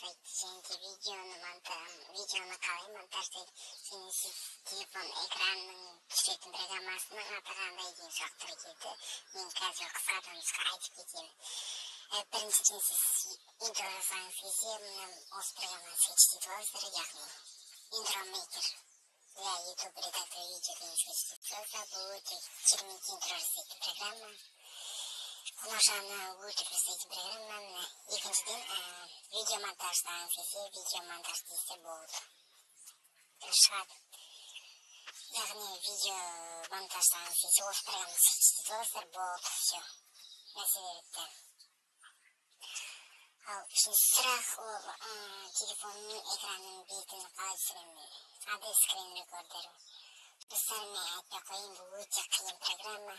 жасайды және де видеоны қалай монтаждайды және сіз телефон экранының түсіретін программасының аты қандай деген сұрақтар келді. Мен қазір қысқадан нұсқа айтып кетемін. Біріншіден сіз интро жасаңыз келсе, осы программаны скетч дейді олар, яғни интромейкер для YouTube редактор видео деген скетч дейді олар. Бұл өте керемет интро жасайтын программа. Қонақжаны өте жасайтын программа. Екіншіден видео монтаждаңыз келсе, видео монтаж дейсіз болды. Шығады. Яғни видео монтаждаңыз келсе, осы программаны скетч дейді олар, болды, все. Мәселе бітті. Ал үшінші сұрақ ол телефонның экранының бетін қалай түсіремін? Адрес скрин рекордері. Достарыма айтпай қойын, бұл өте қиын программа.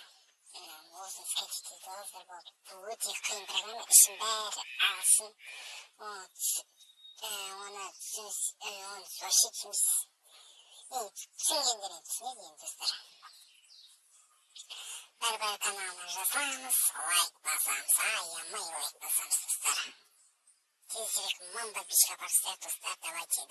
Осын скетч дейді олар болды. Бұл өте қиын программа, ішін бәрі ағылшын. Оны вообще түсінбейсіз. Түсінгендерін түсінеді енді достар. Бәрі каналына жазамыз, лайк басамыз, аямай лайк басамыз достар. Тезірек мың подписчикқа барсақ достар, давайте.